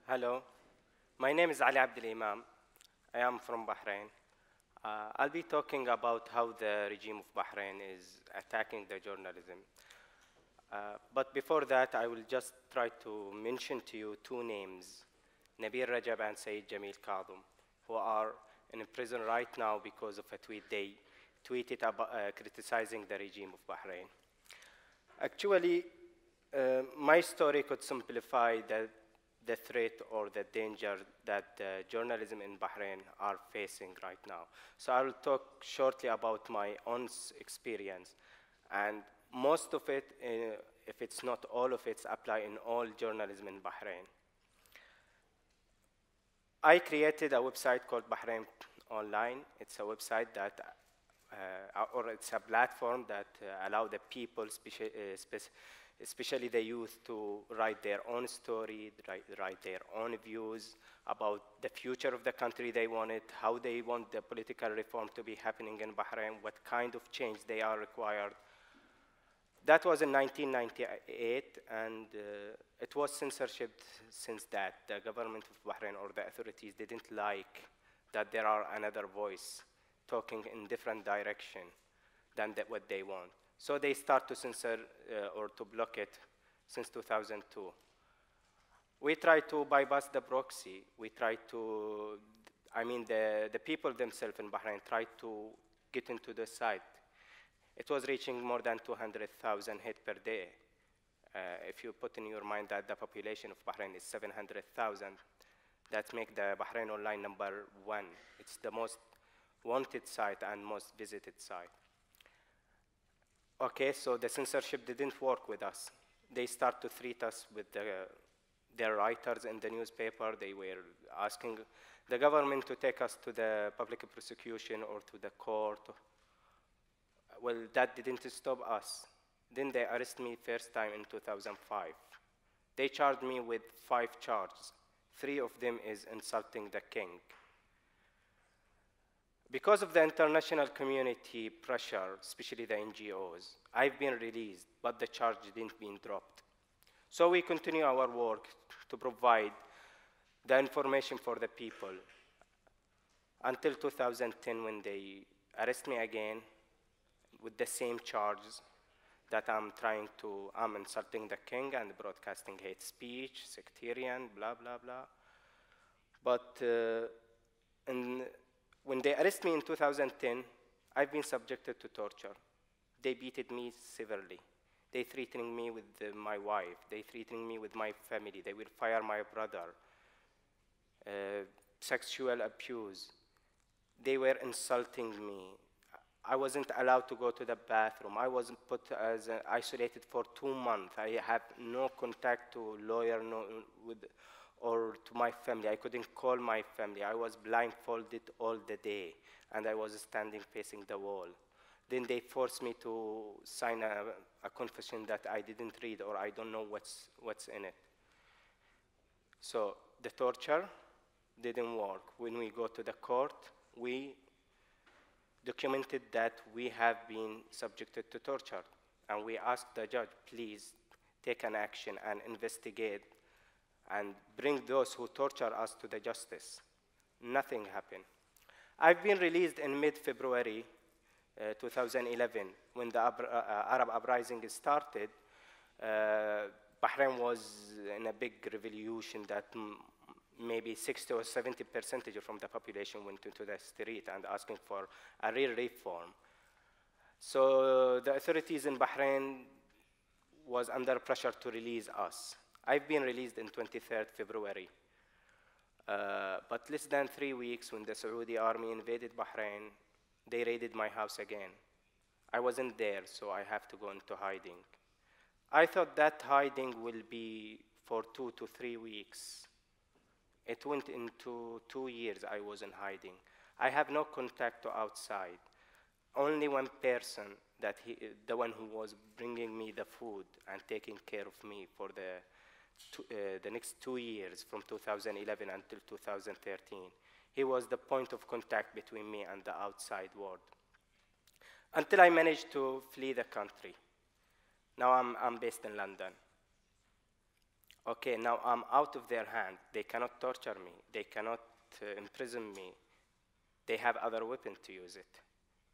Hello, my name is Ali Abdulemam. I am from Bahrain. I'll be talking about how the regime of Bahrain is attacking the journalism. But before that, I will just try to mention to you two names, Nabil Rajab and Saeed Jamil Kadhim, who are in prison right now because of a tweet they tweeted about, criticizing the regime of Bahrain. Actually, my story could simplify the threat or the danger that journalism in Bahrain are facing right now. So I will talk shortly about my own experience. And most of it, if it's not all of it, apply in all journalism in Bahrain. I created a website called Bahrain Online. It's a website that, or it's a platform that allow the people, especially the youth, to write their own story, write their own views about the future of the country they wanted, how they want the political reform to be happening in Bahrain, what kind of change they are required. That was in 1998, and it was censorship since that. The government of Bahrain or the authorities didn't like that there are another voice talking in different direction than what they want. So they start to censor or to block it since 2002. We try to bypass the proxy. We try to, the people themselves in Bahrain try to get into the site. It was reaching more than 200,000 hits per day. If you put in your mind that the population of Bahrain is 700,000, that makes the Bahrain Online #1. It's the most wanted site and most visited site. Okay, so the censorship didn't work with us. They start to treat us with their writers in the newspaper. They were asking the government to take us to the public prosecution or to the court. Well, that didn't stop us. Then they arrested me first time in 2005. They charged me with 5 charges. 3 of them is insulting the king. Because of the international community pressure, especially the NGOs, I've been released, but the charge didn't been dropped. So we continue our work to provide the information for the people until 2010 when they arrest me again with the same charges that I'm insulting the king and broadcasting hate speech, sectarian, blah, blah, blah. But when they arrested me in 2010, I've been subjected to torture. They beated me severely. They threatening me with my wife. They threatening me with my family. They will fire my brother. Sexual abuse. They were insulting me. I wasn't allowed to go to the bathroom. I was put as isolated for 2 months. I had no contact to lawyer, or to my family. I couldn't call my family. I was blindfolded all the day, and I was standing facing the wall. Then they forced me to sign a confession that I didn't read, or I don't know what's in it. So the torture didn't work. When we go to the court, we documented that we have been subjected to torture. And we asked the judge, please take an action and investigate and bring those who torture us to the justice. Nothing happened. I've been released in mid-February 2011. When the Arab uprising started, Bahrain was in a big revolution that maybe 60 or 70% from the population went into the street and asking for a real reform. So the authorities in Bahrain was under pressure to release us. I've been released in 23rd February. But less than 3 weeks when the Saudi army invaded Bahrain, they raided my house again. I wasn't there, so I have to go into hiding. I thought that hiding will be for 2 to 3 weeks. It went into 2 years I was in hiding. I have no contact to outside. Only one person, the one who was bringing me the food and taking care of me for the next 2 years, from 2011 until 2013. He was the point of contact between me and the outside world. Until I managed to flee the country. Now I'm based in London. Okay, now I'm out of their hand. They cannot torture me. They cannot imprison me. They have other weapons to use it.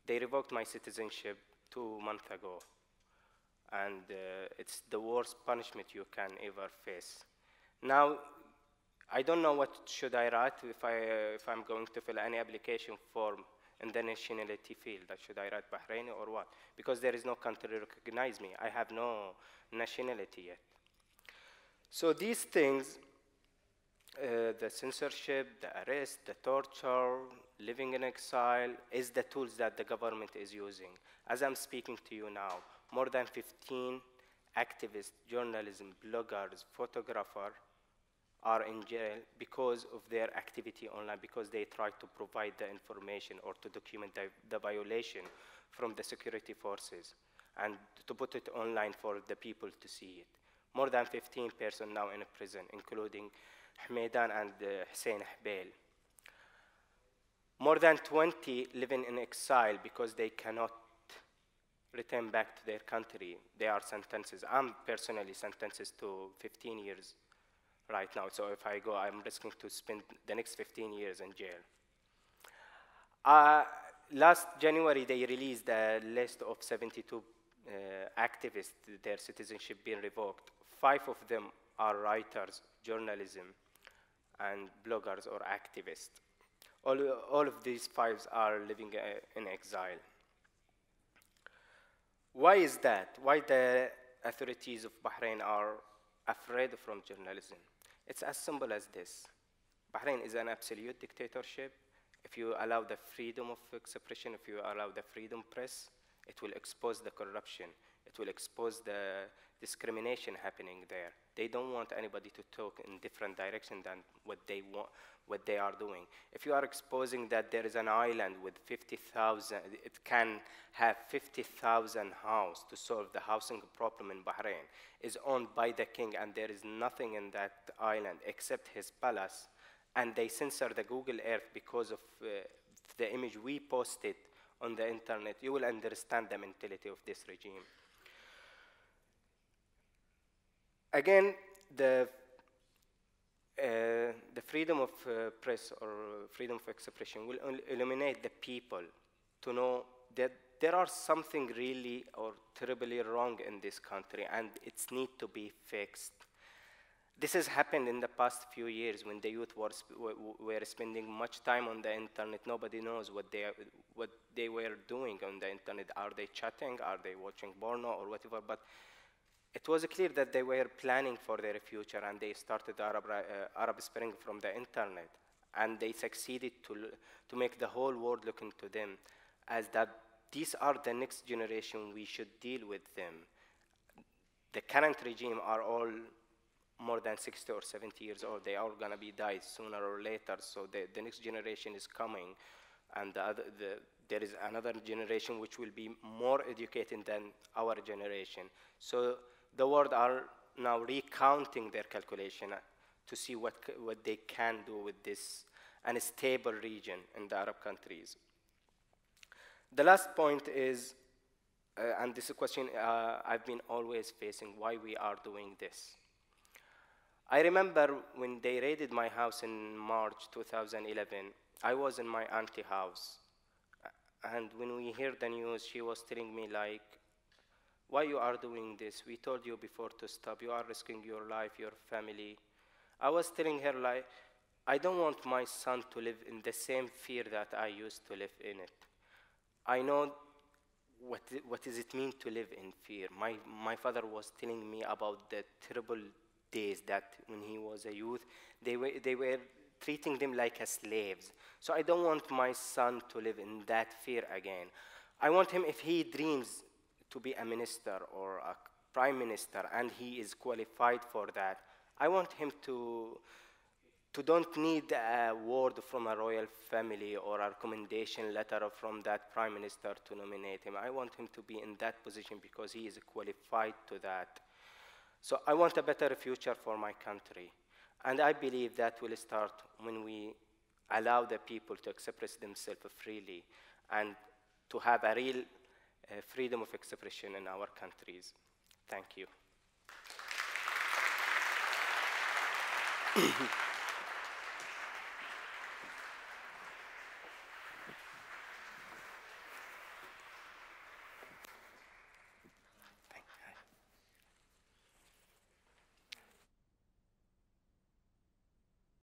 They revoked my citizenship 2 months ago. And it's the worst punishment you can ever face. Now, I don't know what should I write if I'm going to fill any application form in the nationality field. Should I write Bahraini or what? Because there is no country to recognize me. I have no nationality yet. So these things, the censorship, the arrest, the torture, living in exile, is the tools that the government is using. As I'm speaking to you now, more than 15 activists, journalists, bloggers, photographers are in jail because of their activity online, because they tried to provide the information or to document the violation from the security forces and to put it online for the people to see it. More than 15 persons now in prison, including Hmeidan and Hussein Hbeil. More than 20 living in exile because they cannot return back to their country. They are sentences. I'm personally sentenced to 15 years right now. So if I go, I'm risking to spend the next 15 years in jail. Last January, they released a list of 72 activists, their citizenship being revoked. 5 of them are writers, journalism, and bloggers or activists. All of these 5 are living in exile. Why is that? Why the authorities of Bahrain are afraid from journalism? It's as simple as this. Bahrain is an absolute dictatorship. If you allow the freedom of expression, if you allow the freedom press, it will expose the corruption. It will expose the discrimination happening there. They don't want anybody to talk in different direction than what they want, what they are doing. If you are exposing that there is an island with 50,000, it can have 50,000 houses to solve the housing problem in Bahrain, is owned by the king, and there is nothing in that island except his palace, and they censor the Google Earth because of the image we posted on the internet, you will understand the mentality of this regime. Again, the freedom of press or freedom of expression will illuminate the people to know that there are something really or terribly wrong in this country, and it needs to be fixed. This has happened in the past few years when the youth were spending much time on the internet. Nobody knows what they were doing on the internet. Are they chatting? Are they watching porno or whatever? But it was clear that they were planning for their future, and they started Arab Spring from the internet, and they succeeded to make the whole world look into them as that these are the next generation. We should deal with them. The current regime are all more than 60 or 70 years old. They are going to be died sooner or later, so the next generation is coming, and there is another generation which will be more educated than our generation. So the world are now recounting their calculation to see what they can do with this unstable region in the Arab countries. The last point is, and this is a question I've been always facing, why we are doing this. I remember when they raided my house in March 2011, I was in my auntie's house. And when we heard the news, she was telling me like, why you are doing this? We told you before to stop. You are risking your life, your family. I was telling her like, I don't want my son to live in the same fear that I used to live in it. I know what does it mean to live in fear. My father was telling me about the terrible days that when he was a youth, they were treating them like as slaves. So I don't want my son to live in that fear again. I want him, if he dreams to be a minister or a prime minister and he is qualified for that, I want him to don't need a word from a royal family or a recommendation letter from that prime minister to nominate him. I want him to be in that position because he is qualified to that. So I want a better future for my country. And I believe that will start when we allow the people to express themselves freely and to have a real freedom of expression in our countries. Thank you.